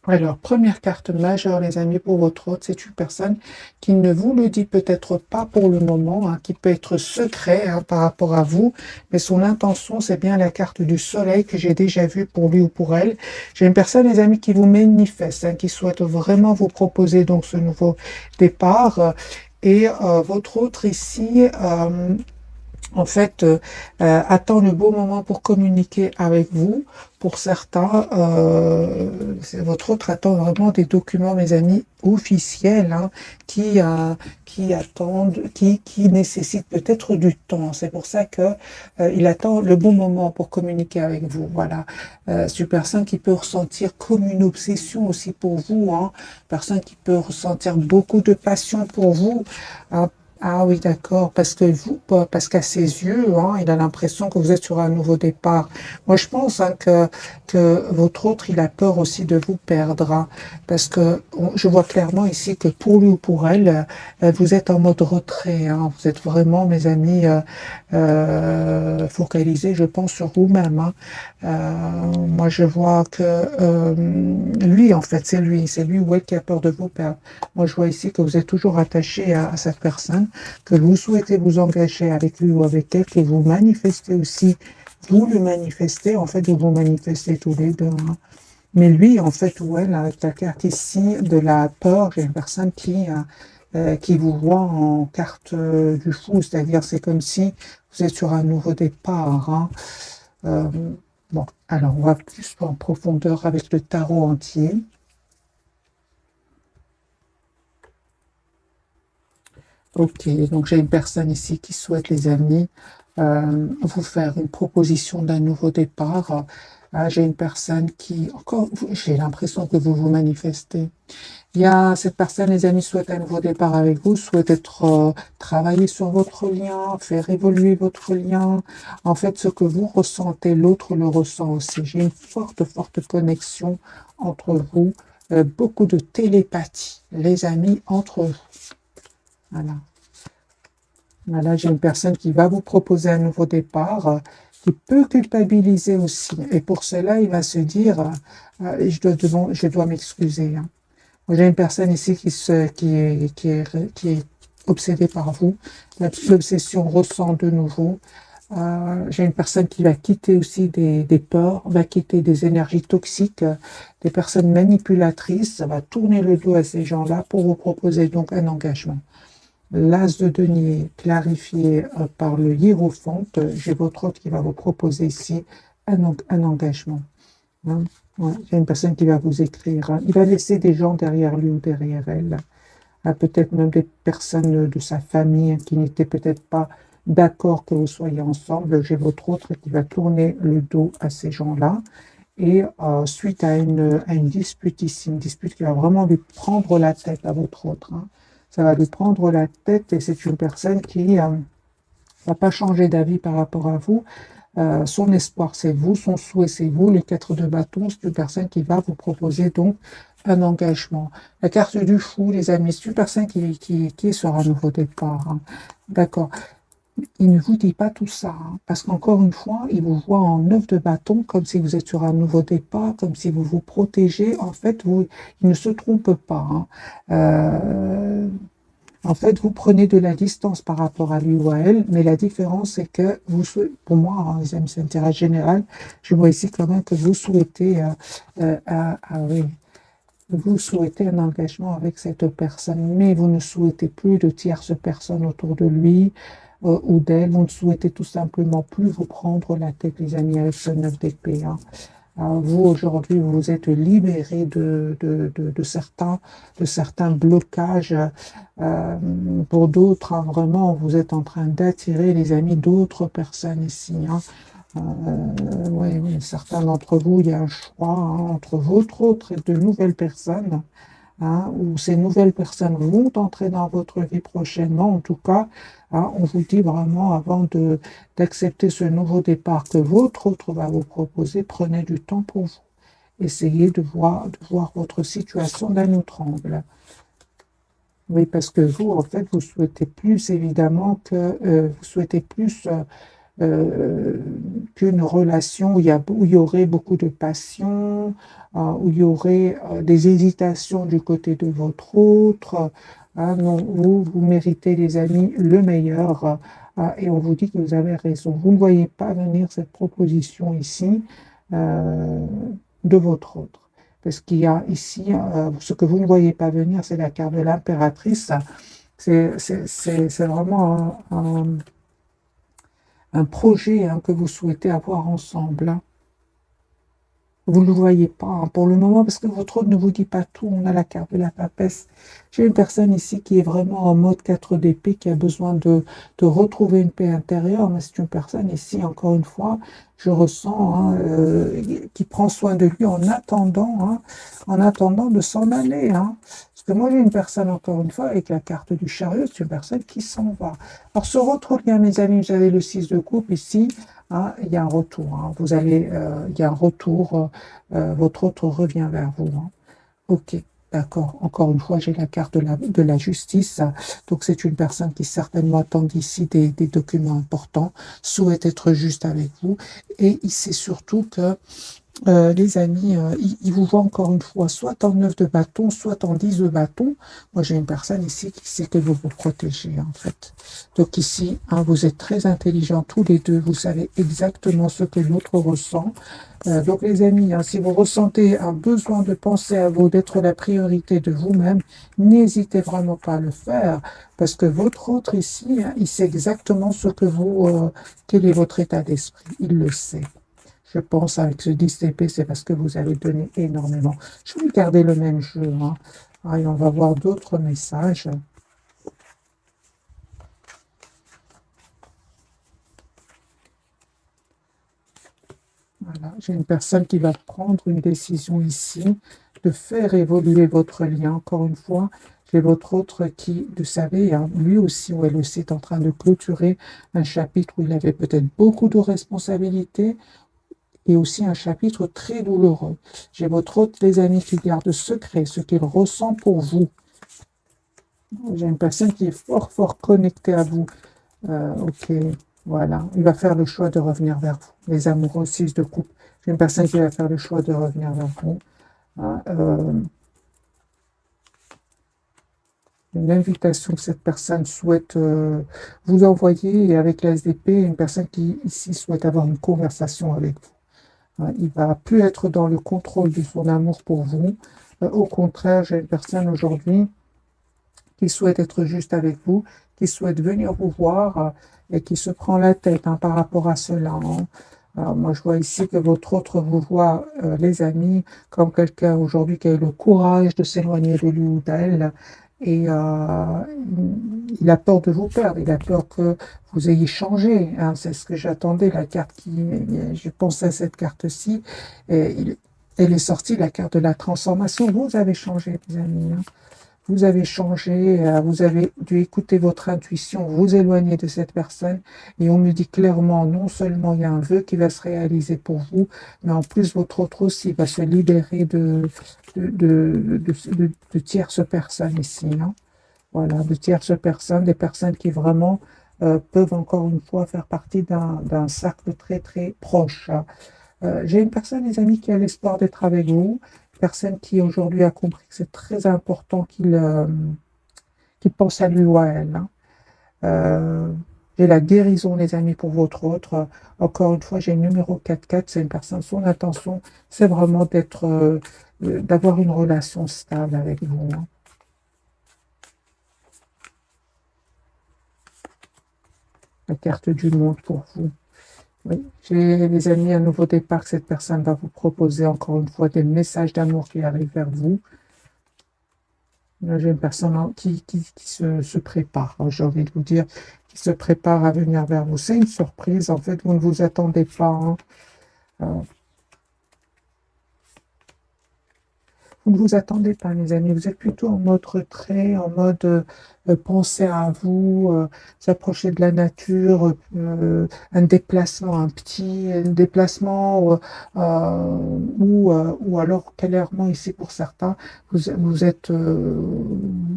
Alors, première carte majeure, les amis, pour votre hôte, c'est une personne qui ne vous le dit peut-être pas pour le moment, hein, qui peut être secret hein, par rapport à vous, mais son intention, c'est bien la carte du soleil que j'ai déjà vue pour lui ou pour elle. J'ai une personne, les amis, qui vous manifeste, hein, qui souhaite vraiment vous proposer donc ce nouveau départ. Et votre autre ici, en fait, attend le bon moment pour communiquer avec vous. Pour certains, votre autre attend vraiment des documents, mes amis, officiels, hein, qui attendent, qui nécessitent peut-être du temps. C'est pour ça que il attend le bon moment pour communiquer avec vous. Voilà, c'est une personne qui peut ressentir comme une obsession aussi pour vous, hein, personne qui peut ressentir beaucoup de passion pour vous. Hein. Ah oui, d'accord, parce que vous, parce qu'à ses yeux, hein, il a l'impression que vous êtes sur un nouveau départ. Moi, je pense hein, que votre autre, il a peur aussi de vous perdre, hein, parce que je vois clairement ici que pour lui ou pour elle, vous êtes en mode retrait. Hein, vous êtes vraiment, mes amis, focalisés, je pense, sur vous-même. Hein. Moi, je vois que lui, en fait, c'est lui ou elle qui a peur de vous perdre. Moi, je vois ici que vous êtes toujours attaché à cette personne, que vous souhaitez vous engager avec lui ou avec elle, que vous manifestez aussi, vous le manifestez, en fait, vous vous manifestez tous les deux. Hein. Mais lui, en fait, ou elle, avec la carte ici de la peur, j'ai une personne qui vous voit en carte du fou, c'est-à-dire c'est comme si vous êtes sur un nouveau départ. Hein. Euh, bon, alors on va plus en profondeur avec le tarot entier. Ok, donc j'ai une personne ici qui souhaite, les amis, vous faire une proposition d'un nouveau départ. J'ai une personne qui, encore, j'ai l'impression que vous vous manifestez. Il y a cette personne, les amis, souhaite un nouveau départ avec vous, souhaite travailler sur votre lien, faire évoluer votre lien. En fait, ce que vous ressentez, l'autre le ressent aussi. J'ai une forte, forte connexion entre vous, beaucoup de télépathie, les amis, entre vous. Voilà. Voilà, j'ai une personne qui va vous proposer un nouveau départ, qui peut culpabiliser aussi. Et pour cela, il va se dire, je dois m'excuser. Hein. J'ai une personne ici qui est obsédée par vous. L'obsession ressent de nouveau. J'ai une personne qui va quitter aussi des peurs, va quitter des énergies toxiques, des personnes manipulatrices. Ça va tourner le dos à ces gens-là pour vous proposer donc un engagement. L'as de denier clarifié par le hiérophante, j'ai votre hôte qui va vous proposer ici un engagement. Hein. Ouais, j'ai une personne qui va vous écrire. Hein. Il va laisser des gens derrière lui ou derrière elle. Hein, peut-être même des personnes de sa famille hein, qui n'étaient peut-être pas d'accord que vous soyez ensemble. J'ai votre autre qui va tourner le dos à ces gens-là. Et suite à une dispute ici, une dispute qui va vraiment lui prendre la tête à votre autre. Hein. Ça va lui prendre la tête et c'est une personne qui va pas changer d'avis par rapport à vous. Son espoir, c'est vous, son souhait, c'est vous. Les 4 de bâton, c'est une personne qui va vous proposer donc un engagement. La carte du fou, les amis, c'est une personne qui est sur un nouveau départ. Hein. D'accord. Il ne vous dit pas tout ça, hein, parce qu'encore une fois, il vous voit en 9 de bâton, comme si vous êtes sur un nouveau départ, comme si vous vous protégez. En fait, il ne se trompe pas. Hein. En fait, vous prenez de la distance par rapport à lui ou à elle, mais la différence, c'est que vous, pour moi, hein, les amis, c'est un intérêt général, je vois ici quand même que vous souhaitez, oui, vous souhaitez un engagement avec cette personne, mais vous ne souhaitez plus de tierces personnes autour de lui ou d'elle. Vous ne souhaitez tout simplement plus vous prendre la tête, les amis, avec ce 9 d'épée. Hein. Vous, aujourd'hui, vous vous êtes libéré de certains blocages. Euh, pour d'autres, hein, vraiment, vous êtes en train d'attirer, les amis, d'autres personnes ici. Hein. Oui, oui, certains d'entre vous, il y a un choix hein, entre votre autre et de nouvelles personnes, hein, où ces nouvelles personnes vont entrer dans votre vie prochainement. En tout cas, hein, on vous dit vraiment avant d'accepter ce nouveau départ que votre autre va vous proposer, prenez du temps pour vous. Essayez de voir votre situation d'un autre angle. Oui, parce que vous, en fait, vous souhaitez plus, évidemment, que vous souhaitez plus euh, qu'une relation où il y aurait beaucoup de passion, où il y aurait des hésitations du côté de votre autre. Non, vous méritez, les amis, le meilleur. Et on vous dit que vous avez raison. Vous ne voyez pas venir cette proposition ici euh, de votre autre. Parce qu'il y a ici, ce que vous ne voyez pas venir, c'est la carte de l'impératrice. C'est vraiment un projet que vous souhaitez avoir ensemble. Vous ne le voyez pas pour le moment parce que votre autre ne vous dit pas tout. On a la carte de la papesse. J'ai une personne ici qui est vraiment en mode 4 d'épée, qui a besoin de retrouver une paix intérieure. Mais c'est une personne ici, encore une fois, je ressens, qui prend soin de lui en attendant de s'en aller. Parce que moi, j'ai une personne, encore une fois, avec la carte du chariot, c'est une personne qui s'en va. Alors, sur votre lien, mes amis, vous avez le 6 de coupe ici. Il y a un retour. Il y a un retour. Votre autre revient vers vous. Ok, d'accord. Encore une fois, j'ai la carte de la justice. Donc, c'est une personne qui certainement attend ici des documents importants, souhaite être juste avec vous. Et il sait surtout que les amis, ils vous voient encore une fois, soit en 9 de bâton, soit en 10 de bâton. Moi, j'ai une personne ici qui sait que vous vous protégez, en fait. Donc ici, vous êtes très intelligents tous les deux. Vous savez exactement ce que l'autre ressent. Donc les amis, si vous ressentez un besoin de penser à vous, d'être la priorité de vous-même, n'hésitez vraiment pas à le faire. Parce que votre autre ici, il sait exactement quel est votre état d'esprit. Il le sait. Je pense avec ce 10 épée, c'est parce que vous avez donné énormément. Je vais garder le même jeu. Et on va voir d'autres messages. Voilà, j'ai une personne qui va prendre une décision ici, de faire évoluer votre lien. Encore une fois, j'ai votre autre qui, vous savez, lui aussi ou elle aussi est en train de clôturer un chapitre où il avait peut-être beaucoup de responsabilités, et aussi un chapitre très douloureux. J'ai votre autre, les amis, qui garde secret ce qu'il ressent pour vous. J'ai une personne qui est fort, fort connectée à vous. Ok, voilà. Il va faire le choix de revenir vers vous. Les amoureux 6 de coupe. J'ai une personne qui va faire le choix de revenir vers vous. Une invitation que cette personne souhaite vous envoyer, et avec la SDP, une personne qui ici souhaite avoir une conversation avec vous. Il ne va plus être dans le contrôle de son amour pour vous. Au contraire, j'ai une personne aujourd'hui qui souhaite être juste avec vous, qui souhaite venir vous voir et qui se prend la tête par rapport à cela. Alors, moi, je vois ici que votre autre vous voit, les amis, comme quelqu'un aujourd'hui qui a eu le courage de s'éloigner de lui ou d'elle. Et il a peur de vous perdre, il a peur que vous ayez changé. C'est ce que j'attendais, la carte je pensais à cette carte-ci. Elle est sortie, la carte de la transformation. Vous avez changé, les amis. Vous avez changé, vous avez dû écouter votre intuition, vous éloigner de cette personne. Et on me dit clairement, non seulement il y a un vœu qui va se réaliser pour vous, mais en plus votre autre aussi va se libérer de tierces personnes ici. Voilà, de tierces personnes, des personnes qui vraiment peuvent encore une fois faire partie d'un cercle très très proche. J'ai une personne, les amis, qui a l'espoir d'être avec vous, personne qui aujourd'hui a compris que c'est très important qu'il pense à lui ou à elle. Euh, j'ai la guérison, les amis, pour votre autre. Encore une fois, j'ai le numéro 44, c'est une personne, son intention, c'est vraiment d'avoir une relation stable avec vous. La carte du monde pour vous. Oui, j'ai, les amis, un nouveau départ que cette personne va vous proposer, encore une fois, des messages d'amour qui arrivent vers vous. J'ai une personne qui se prépare, j'ai envie de vous dire, qui se prépare à venir vers vous. C'est une surprise, en fait, vous ne vous attendez pas. Euh, Vous ne vous attendez pas, mes amis. Vous êtes plutôt en mode retrait, en mode penser à vous, s'approcher de la nature, un déplacement, un petit déplacement, ou alors clairement ici pour certains, vous êtes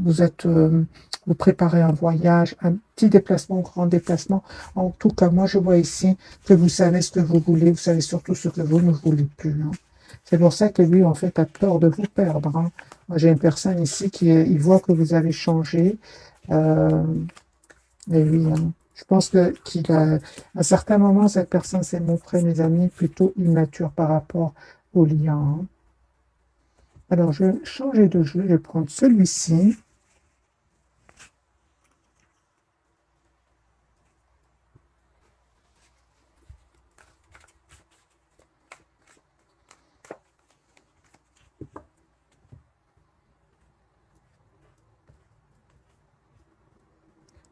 vous préparez un voyage, un petit déplacement, grand déplacement. En tout cas, moi, je vois ici que vous savez ce que vous voulez, vous savez surtout ce que vous ne voulez plus, hein. C'est pour ça que lui, en fait, a peur de vous perdre, hein. Moi, j'ai une personne ici il voit que vous avez changé. Euh, et oui, hein. Je pense qu'il a, à un certain moment, cette personne s'est montrée, mes amis, plutôt immature par rapport au lien, hein. Alors, je vais changer de jeu, je vais prendre celui-ci.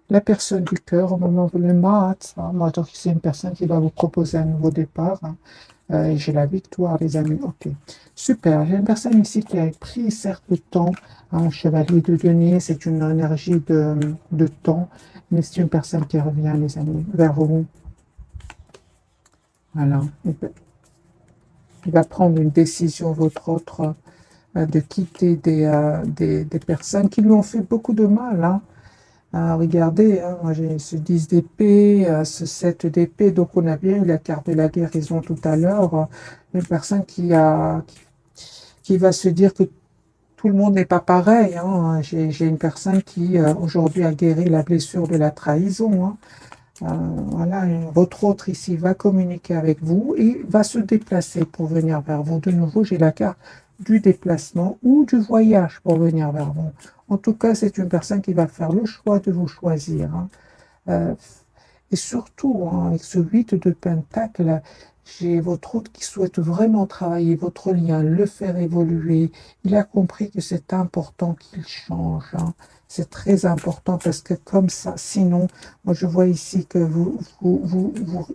La personne du cœur, au moment où le mat, moi, donc c'est une personne qui va vous proposer un nouveau départ, hein. Et j'ai la victoire, les amis. Ok, super. J'ai une personne ici qui a pris certes le temps, un chevalier de denier, c'est une énergie de temps, mais c'est une personne qui revient, les amis, vers vous. Voilà. Il va prendre une décision, votre autre, de quitter des personnes qui lui ont fait beaucoup de mal, hein. Regardez, hein, moi j'ai ce 10 d'épée, ce 7 d'épée, donc on a bien eu la carte de la guérison tout à l'heure. Une personne qui va se dire que tout le monde n'est pas pareil, hein. J'ai une personne qui aujourd'hui a guéri la blessure de la trahison, hein. Voilà, votre autre ici va communiquer avec vous et va se déplacer pour venir vers vous. De nouveau, j'ai la carte du déplacement ou du voyage pour venir vers vous. En tout cas, c'est une personne qui va faire le choix de vous choisir, hein. Euh, et surtout, hein, avec ce 8 de Pentacle, j'ai votre hôte qui souhaite vraiment travailler votre lien, le faire évoluer. Il a compris que c'est important qu'il change, hein. C'est très important parce que comme ça, sinon, moi je vois ici que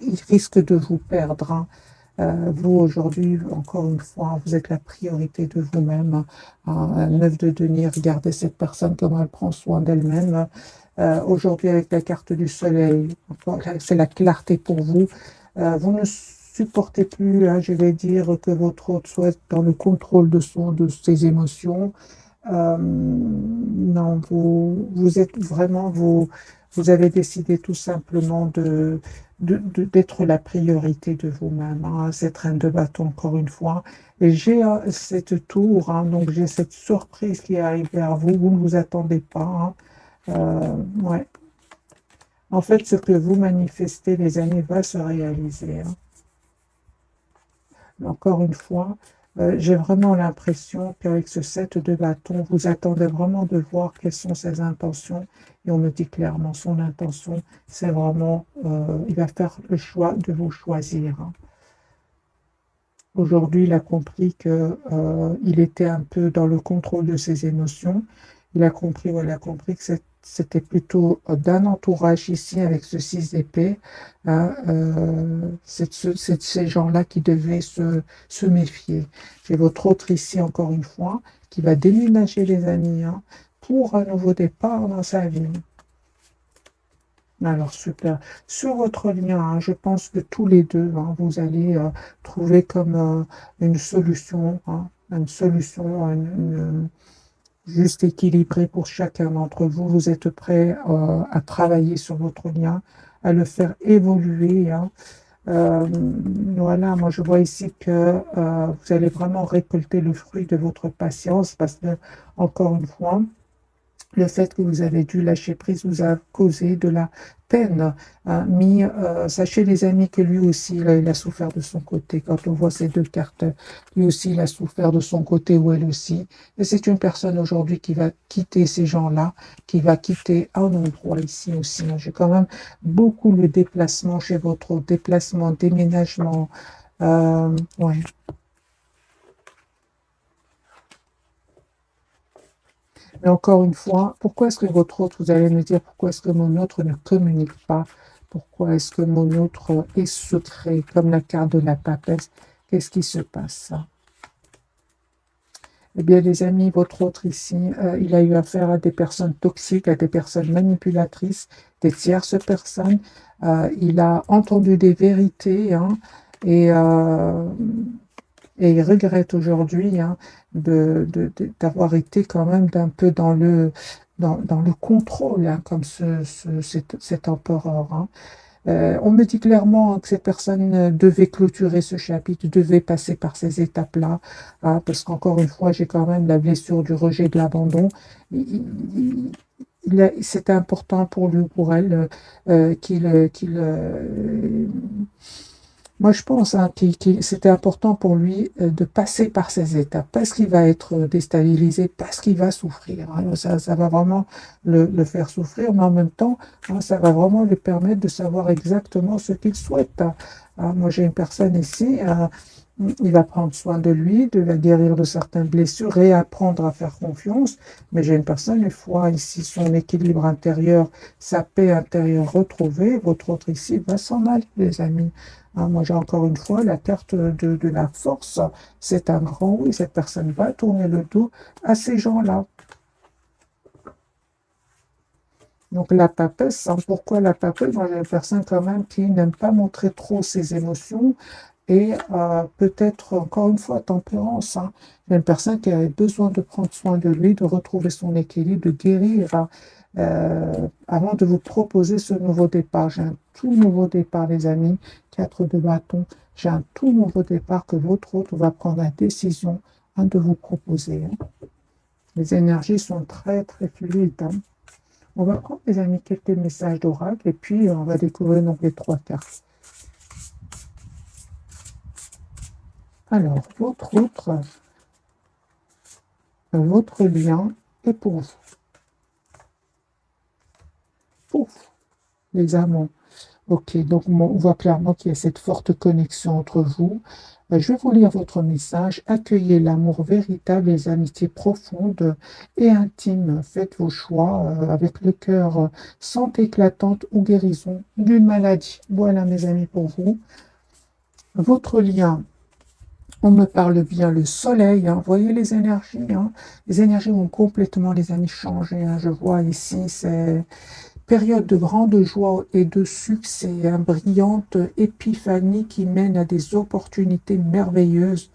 il risque de vous perdre, hein. Vous, aujourd'hui, encore une fois, vous êtes la priorité de vous-même, hein. Un 9 de denier, regardez cette personne, comment elle prend soin d'elle-même. Aujourd'hui, avec la carte du soleil, c'est la clarté pour vous. Vous ne supportez plus, hein, je vais dire, que votre hôte soit dans le contrôle de ses émotions. Non, vous êtes vraiment, vous avez décidé tout simplement d'être la priorité de vous-même, hein, cette reine de bâton, encore une fois. Et j'ai cette tour, hein, donc j'ai cette surprise qui arrive vers vous, vous ne vous attendez pas, hein. Ouais. En fait, ce que vous manifestez, les amis, va se réaliser, hein. Mais encore une fois, j'ai vraiment l'impression qu'avec ce 7 de bâton, vous attendez vraiment de voir quelles sont ses intentions. Et on me dit clairement, son intention, c'est vraiment, il va faire le choix de vous choisir, hein. Aujourd'hui, il a compris que il était un peu dans le contrôle de ses émotions. Il a compris, voilà, il a compris que c'était plutôt d'un entourage ici avec ce 6 d'épée, hein. C'est de ces gens-là qui devaient se méfier. J'ai votre autre ici, encore une fois, qui va déménager, les amis, hein, pour un nouveau départ dans sa vie. Alors, super. Sur votre lien, hein, je pense que tous les deux, hein, vous allez trouver comme une solution, hein, une solution juste équilibrée pour chacun d'entre vous. Vous êtes prêts à travailler sur votre lien, à le faire évoluer, hein. Voilà, moi je vois ici que vous allez vraiment récolter le fruit de votre patience parce que, encore une fois, le fait que vous avez dû lâcher prise vous a causé de la peine, hein. Mais sachez, les amis, que lui aussi, il a souffert de son côté. Quand on voit ces deux cartes, lui aussi, il a souffert de son côté, ou elle aussi. Et c'est une personne aujourd'hui qui va quitter ces gens-là, qui va quitter un endroit ici aussi. J'ai quand même beaucoup le déplacement chez votre déplacement, déménagement. Ouais. Mais encore une fois, pourquoi est-ce que votre autre, vous allez me dire, pourquoi est-ce que mon autre ne communique pas? Pourquoi est-ce que mon autre est secret, comme la carte de la papesse? Qu'est-ce qui se passe? Eh bien, les amis, votre autre ici, il a eu affaire à des personnes toxiques, à des personnes manipulatrices, des tierces personnes. Il a entendu des vérités, hein, et et il regrette aujourd'hui hein, d'avoir été quand même d'un peu dans le contrôle, hein, comme cet empereur. Hein. On me dit clairement que cette personne devait clôturer ce chapitre, devait passer par ces étapes-là, hein, parce qu'encore une fois, j'ai quand même la blessure du rejet, de l'abandon. C'était important pour lui, pour elle, moi je pense hein, c'était important pour lui de passer par ces étapes, parce qu'il va être déstabilisé, parce qu'il va souffrir. Hein. Ça va vraiment le faire souffrir, mais en même temps, hein, ça va vraiment lui permettre de savoir exactement ce qu'il souhaite. Hein. Moi j'ai une personne ici, il va prendre soin de lui, de la guérir de certaines blessures, réapprendre à faire confiance. Mais j'ai une personne, une fois ici son équilibre intérieur, sa paix intérieure retrouvée, votre autre ici va s'en aller, les amis. Hein, moi j'ai encore une fois la carte de la force. C'est un grand oui, cette personne va tourner le dos à ces gens-là. Donc la papesse, hein, pourquoi la papesse? Moi j'ai une personne quand même qui n'aime pas montrer trop ses émotions, et peut-être encore une fois tempérance. Hein. Il y a une personne qui a besoin de prendre soin de lui, de retrouver son équilibre, de guérir hein, avant de vous proposer ce nouveau départ. J'ai un tout nouveau départ, les amis, 4 de bâton. J'ai un tout nouveau départ que votre autre va prendre la décision hein, de vous proposer. Hein. Les énergies sont très très fluides. Hein. On va prendre, les amis, quelques messages d'oracle et puis on va découvrir donc les 3 cartes. Alors, votre lien est pour vous. Pour vous, les amants. Ok, donc on voit clairement qu'il y a cette forte connexion entre vous. Je vais vous lire votre message. Accueillez l'amour véritable, les amitiés profondes et intimes. Faites vos choix avec le cœur, santé éclatante ou guérison d'une maladie. Voilà, mes amis, pour vous. Votre lien. On me parle bien le soleil, hein. Vous voyez les énergies, hein. Les énergies vont complètement, les amis, changer. Hein. Je vois ici, c'est période de grande joie et de succès, hein, brillante épiphanie qui mène à des opportunités merveilleuses,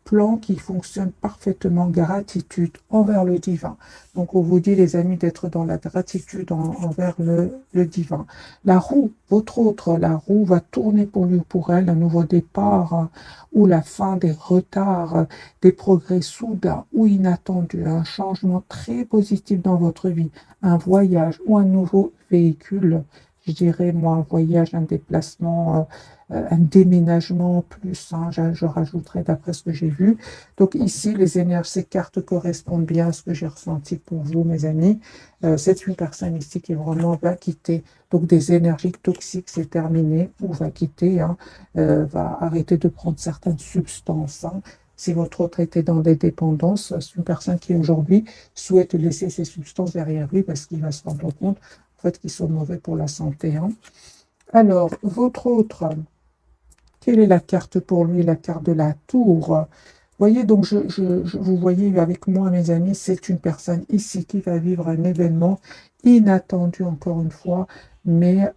plan qui fonctionne parfaitement, gratitude envers le divin. Donc on vous dit les amis d'être dans la gratitude envers le divin. La roue, votre autre, la roue va tourner pour lui ou pour elle, un nouveau départ ou la fin des retards, des progrès soudains ou inattendus, un changement très positif dans votre vie, un voyage ou un nouveau véhicule, je dirais moi un voyage, un déplacement, un déménagement plus, hein, je rajouterai d'après ce que j'ai vu. Donc ici, les énergies, ces cartes correspondent bien à ce que j'ai ressenti pour vous, mes amis. C'est une personne ici qui vraiment va quitter donc des énergies toxiques, c'est terminé, ou va quitter, hein, va arrêter de prendre certaines substances. Hein. Si votre autre était dans des dépendances, c'est une personne qui aujourd'hui souhaite laisser ces substances derrière lui parce qu'il va se rendre compte en fait, qu'ils sont mauvais pour la santé. Hein. Alors, votre autre, quelle est la carte pour lui? La carte de la tour. Voyez, donc vous voyez avec moi, mes amis, c'est une personne ici qui va vivre un événement inattendu, encore une fois, mais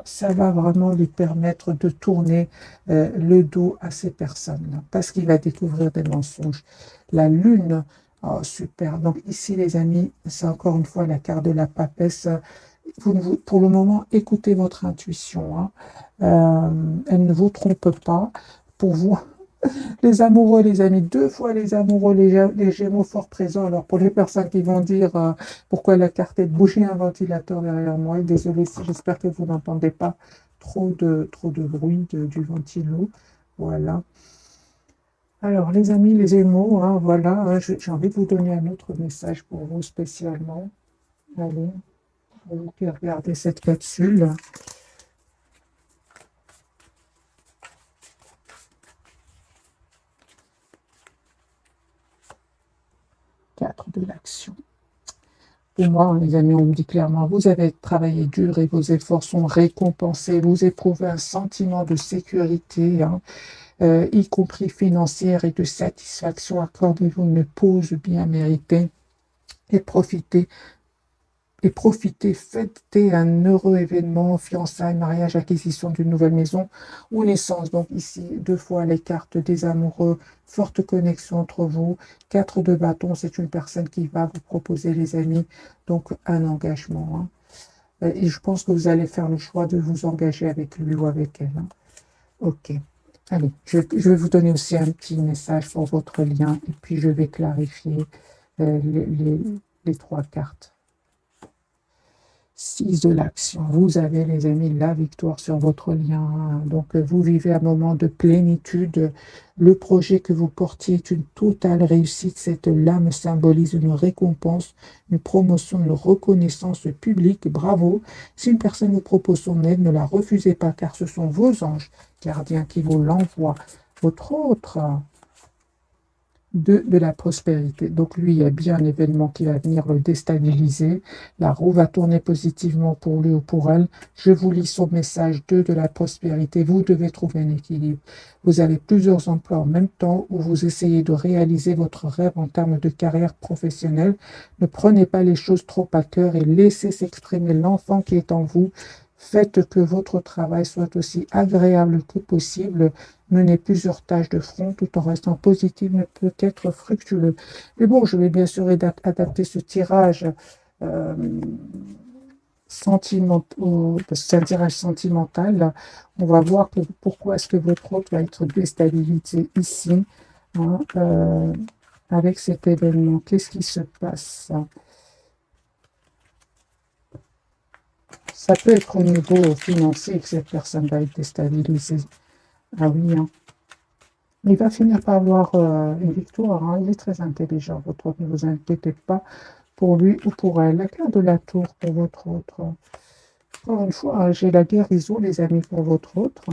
ça va vraiment lui permettre de tourner le dos à ces personnes-là, parce qu'il va découvrir des mensonges. La lune, oh, super. Donc ici, les amis, c'est encore une fois la carte de la papesse. Pour le moment, écoutez votre intuition. Hein. Elle ne vous trompe pas. Pour vous, les amoureux, les amis, 2 fois les amoureux, les gémeaux fort présents. Alors, pour les personnes qui vont dire pourquoi la carte est de bouger un ventilateur derrière moi, désolé, j'espère que vous n'entendez pas trop de bruit du ventilo. Voilà. Alors, les amis, les gémeaux, hein, voilà, hein, j'ai envie de vous donner un autre message pour vous spécialement. Allez, vous qui regardez cette capsule. 4 de l'action. Pour moi, les amis, on me dit clairement, vous avez travaillé dur et vos efforts sont récompensés. Vous éprouvez un sentiment de sécurité, hein, y compris financière et de satisfaction. Accordez-vous une pause bien méritée et profitez et profitez, fêtez un heureux événement, fiançailles, mariage, acquisition d'une nouvelle maison ou naissance. Donc ici, deux fois les cartes des amoureux, forte connexion entre vous. 4 de bâton, c'est une personne qui va vous proposer, les amis, donc un engagement. Hein. Et je pense que vous allez faire le choix de vous engager avec lui ou avec elle. Hein. Ok. Allez, je vais vous donner aussi un petit message pour votre lien et puis je vais clarifier les 3 cartes. 6 de l'action. Vous avez, les amis, la victoire sur votre lien. Donc, vous vivez un moment de plénitude. Le projet que vous portiez est une totale réussite. Cette lame symbolise une récompense, une promotion, une reconnaissance publique. Bravo. Si une personne vous propose son aide, ne la refusez pas, car ce sont vos anges gardiens qui vous l'envoient. Votre autre de la prospérité. Donc lui, il y a bien un événement qui va venir le déstabiliser. La roue va tourner positivement pour lui ou pour elle. Je vous lis son message 2 de la prospérité. Vous devez trouver un équilibre. Vous avez plusieurs emplois en même temps où vous essayez de réaliser votre rêve en termes de carrière professionnelle. Ne prenez pas les choses trop à cœur et laissez s'exprimer l'enfant qui est en vous. Faites que votre travail soit aussi agréable que possible. Menez plusieurs tâches de front tout en restant positif ne peut être fructueux. Mais bon, je vais bien sûr adapter ce tirage euh, sentimental, parce que c'est un tirage sentimental. On va voir pourquoi est-ce que votre autre va être déstabilisé ici, hein, avec cet événement. Qu'est-ce qui se passe? Ça peut être au niveau financier que cette personne va être déstabilisée. Ah oui, hein. Il va finir par avoir une victoire. Hein. Il est très intelligent, votre autre. Ne vous inquiétez pas pour lui ou pour elle. La carte de la tour pour votre autre. Encore une fois, j'ai la guérison, les amis, pour votre autre.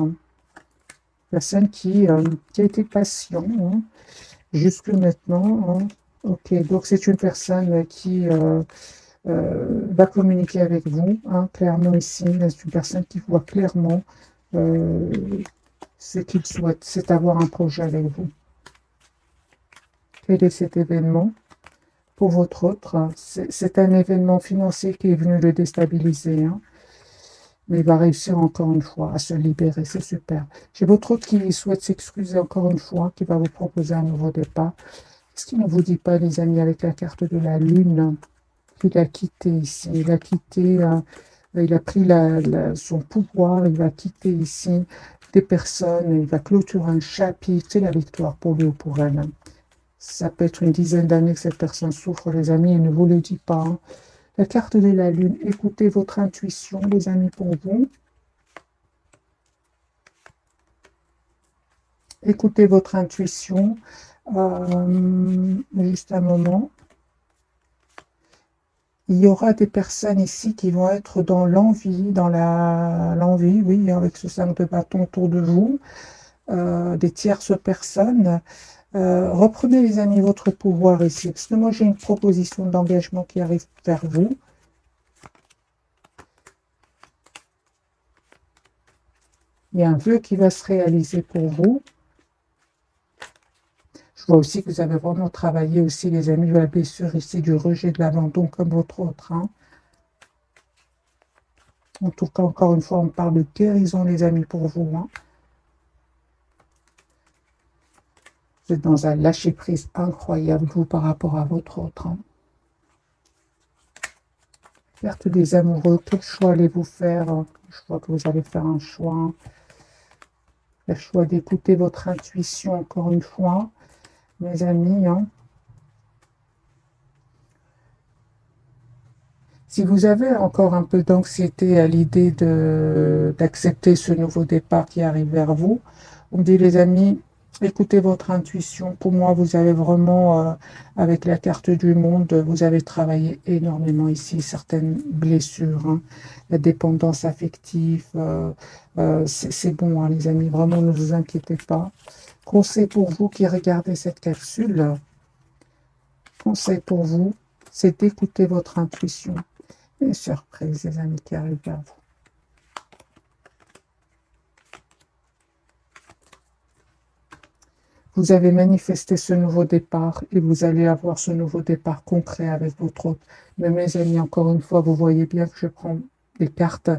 Personne qui a été patient hein, jusque maintenant. Hein. Ok, donc c'est une personne qui va communiquer avec vous, hein, clairement ici. C'est une personne qui voit clairement ce qu'il souhaite, c'est avoir un projet avec vous. Quel est cet événement pour votre autre? C'est un événement financier qui est venu le déstabiliser, hein, mais il va réussir encore une fois à se libérer, c'est super. J'ai votre autre qui souhaite s'excuser encore une fois, qui va vous proposer un nouveau départ. Est-ce qu'il ne vous dit pas, les amis, avec la carte de la lune, qu'il a quitté ici, il a quitté, il a pris son pouvoir, il va quitter ici des personnes, il va clôturer un chapitre, c'est la victoire pour lui ou pour elle. Hein. Ça peut être une dizaine d'années que cette personne souffre, les amis, et ne vous le dit pas. Hein. La carte de la lune, écoutez votre intuition, les amis, pour vous. Écoutez votre intuition. Juste un moment. Il y aura des personnes ici qui vont être dans l'envie, l'envie, oui, avec ce 5 de bâton autour de vous, des tierces personnes. Reprenez, les amis, votre pouvoir ici, parce que moi, j'ai une proposition d'engagement qui arrive vers vous. Il y a un vœu qui va se réaliser pour vous. Je vois aussi que vous avez vraiment travaillé aussi, les amis, de la blessure ici, du rejet, de l'abandon, comme votre autre. Hein. En tout cas, encore une fois, on parle de guérison, les amis, pour vous. Hein. Vous êtes dans un lâcher-prise incroyable, vous, par rapport à votre autre. Hein. Carte des amoureux, quel choix allez-vous faire? Je vois que vous allez faire un choix. Hein. Le choix d'écouter votre intuition, encore une fois, mes amis. Hein. Si vous avez encore un peu d'anxiété à l'idée d'accepter ce nouveau départ qui arrive vers vous, on me dit, les amis, écoutez votre intuition. Pour moi, vous avez vraiment, avec la carte du monde, vous avez travaillé énormément ici, certaines blessures, hein, la dépendance affective. C'est bon, hein, les amis, vraiment, ne vous inquiétez pas. Conseil pour vous qui regardez cette capsule, conseil pour vous, c'est d'écouter votre intuition. Une surprise, les amis, qui arrivent vers vous. Vous avez manifesté ce nouveau départ et vous allez avoir ce nouveau départ concret avec votre hôte. Mais mes amis, encore une fois, vous voyez bien que je prends des cartes.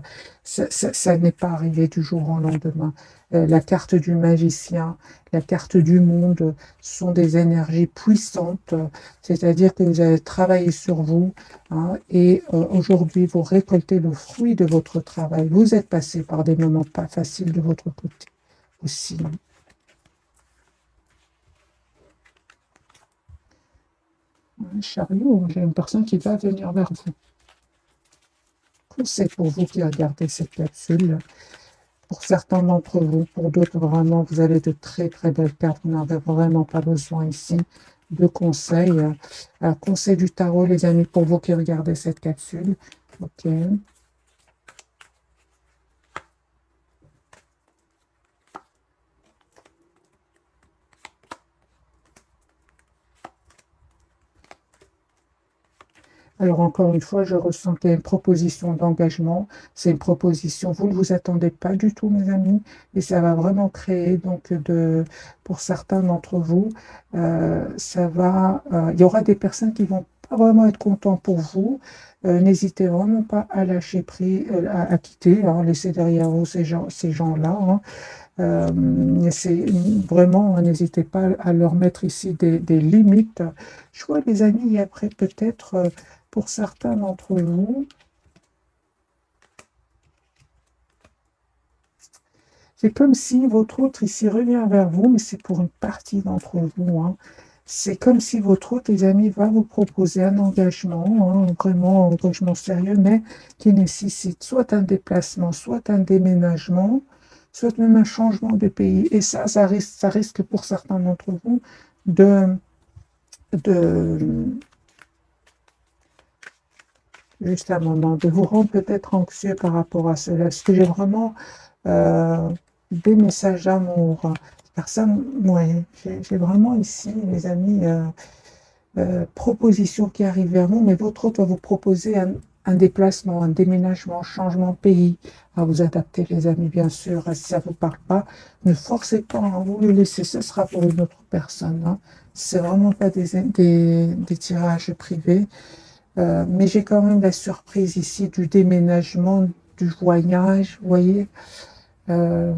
Ça n'est pas arrivé du jour au lendemain. La carte du magicien, la carte du monde sont des énergies puissantes. C'est-à-dire que vous avez travaillé sur vous, hein, et aujourd'hui, vous récoltez le fruit de votre travail. Vous êtes passé par des moments pas faciles de votre côté aussi. Un chariot, j'ai une personne qui va venir vers vous. C'est pour vous qui regardez cette capsule. Pour certains d'entre vous, pour d'autres, vraiment, vous avez de très très belles cartes. Vous n'avez vraiment pas besoin ici de conseils. Conseil du tarot, les amis, pour vous qui regardez cette capsule. Ok. Alors encore une fois, je ressentais une proposition d'engagement. C'est une proposition, vous ne vous attendez pas du tout, mes amis, et ça va vraiment créer, donc, pour certains d'entre vous, il y aura des personnes qui vont pas vraiment être contents pour vous. N'hésitez vraiment pas à lâcher prise, à quitter, hein, laisser derrière vous ces gens-là, hein. C'est vraiment, n'hésitez pas à leur mettre ici des limites. Je vois, les amis, et après peut-être, pour certains d'entre vous, c'est comme si votre autre ici revient vers vous, mais c'est pour une partie d'entre vous, hein. C'est comme si votre autre, les amis, va vous proposer un engagement, hein, vraiment un engagement sérieux, mais qui nécessite soit un déplacement, soit un déménagement, soit même un changement de pays. Et ça risque pour certains d'entre vous de, de juste un moment, de vous rendre peut-être anxieux par rapport à cela. Est-ce que j'ai vraiment euh, des messages d'amour? Personne, ouais, j'ai vraiment ici, les amis, proposition qui arrive vers vous, mais votre autre va vous proposer un déplacement, un déménagement, un changement de pays. À vous adapter, les amis, bien sûr. Si ça ne vous parle pas, ne forcez pas, hein, vous le laissez, ce sera pour une autre personne, hein. C'est vraiment pas des tirages privés. Mais j'ai quand même la surprise ici du déménagement, du voyage, vous voyez. Euh,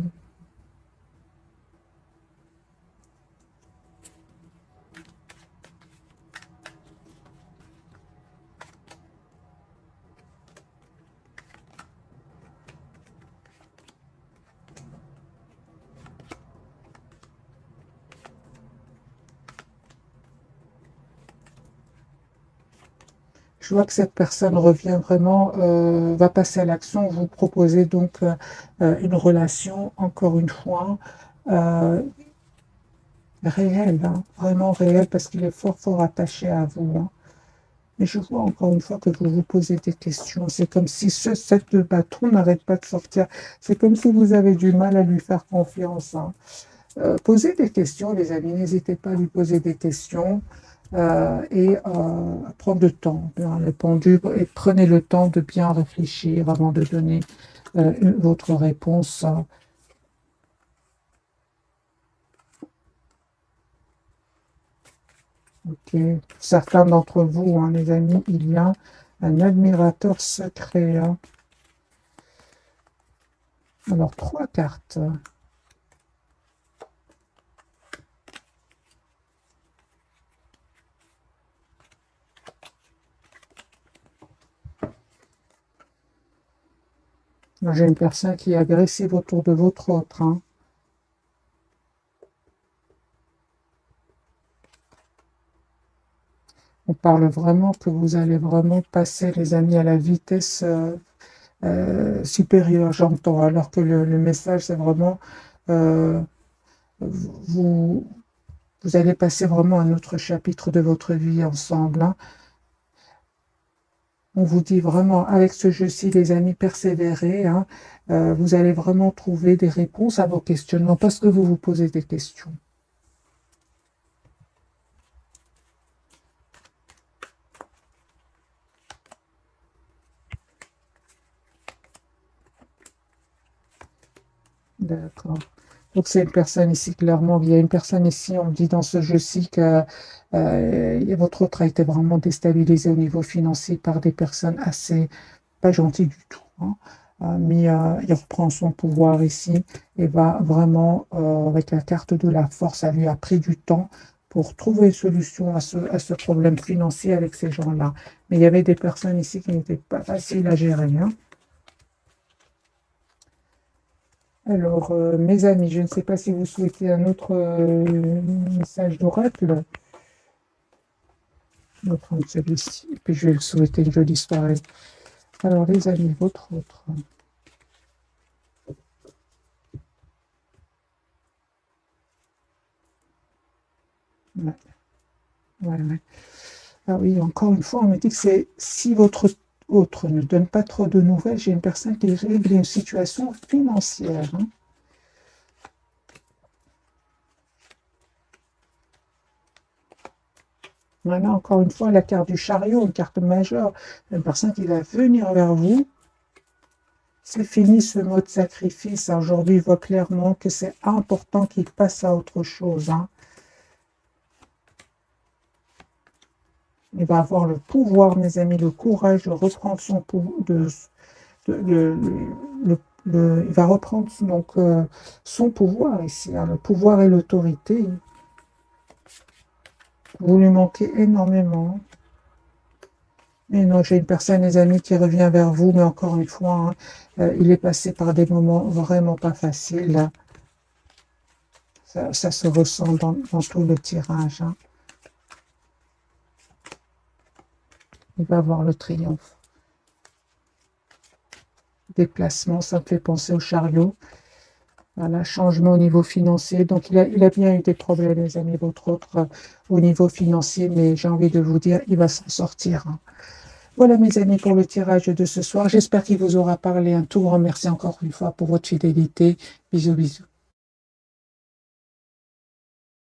je vois que cette personne revient vraiment, va passer à l'action, vous proposez donc une relation, encore une fois, euh, réelle, hein, vraiment réelle, parce qu'il est fort, fort attaché à vous, hein. Mais je vois encore une fois que vous vous posez des questions. C'est comme si cette bâton n'arrête pas de sortir. C'est comme si vous avez du mal à lui faire confiance, hein. Posez des questions, les amis. N'hésitez pas à lui poser des questions, et prendre le temps, bien répondu, et prenez le temps de bien réfléchir avant de donner votre réponse. Ok. Certains d'entre vous, hein, les amis, il y a un admirateur secret, hein. Alors, trois cartes. J'ai une personne qui est agressive autour de votre autre, hein. On parle vraiment que vous allez vraiment passer, les amis, à la vitesse supérieure, j'entends, alors que le message, c'est vraiment, euh, vous, vous allez passer vraiment un autre chapitre de votre vie ensemble, hein. On vous dit vraiment, avec ce jeu-ci, les amis, persévérez, hein. Vous allez vraiment trouver des réponses à vos questionnements parce que vous vous posez des questions. D'accord. Donc c'est une personne ici, clairement, il y a une personne ici, on me dit dans ce jeu-ci que votre autre a été vraiment déstabilisé au niveau financier par des personnes assez pas gentilles du tout, hein. Mais il reprend son pouvoir ici et va vraiment, avec la carte de la force, ça lui a pris du temps pour trouver une solution à ce problème financier avec ces gens-là. Mais il y avait des personnes ici qui n'étaient pas faciles à gérer, hein. Alors, mes amis, je ne sais pas si vous souhaitez un autre message d'oracle. Je vais prendre celui-ci, et puis je vais le souhaiter une jolie soirée. Alors, les amis, votre autre. Ouais, ouais, ouais. Ah oui, encore une fois, on me dit que c'est si votre autre ne donne pas trop de nouvelles, j'ai une personne qui règle une situation financière, hein. Voilà, encore une fois, la carte du chariot, une carte majeure, une personne qui va venir vers vous. C'est fini ce mode sacrifice. Aujourd'hui, il voit clairement que c'est important qu'il passe à autre chose, hein. Il va avoir le pouvoir, mes amis, le courage de reprendre son pouvoir, il va reprendre donc son pouvoir ici, hein, le pouvoir et l'autorité. Vous lui manquez énormément. Mais non, j'ai une personne, les amis, qui revient vers vous, mais encore une fois, hein, il est passé par des moments vraiment pas faciles. Ça se ressent dans tout le tirage, hein. Il va avoir le triomphe. Déplacement, ça me fait penser au chariot. Voilà, changement au niveau financier. Donc, il a bien eu des problèmes, les amis, votre autre, au niveau financier, mais j'ai envie de vous dire, il va s'en sortir, hein. Voilà, mes amis, pour le tirage de ce soir. J'espère qu'il vous aura parlé. Un tout grand merci encore une fois pour votre fidélité. Bisous, bisous.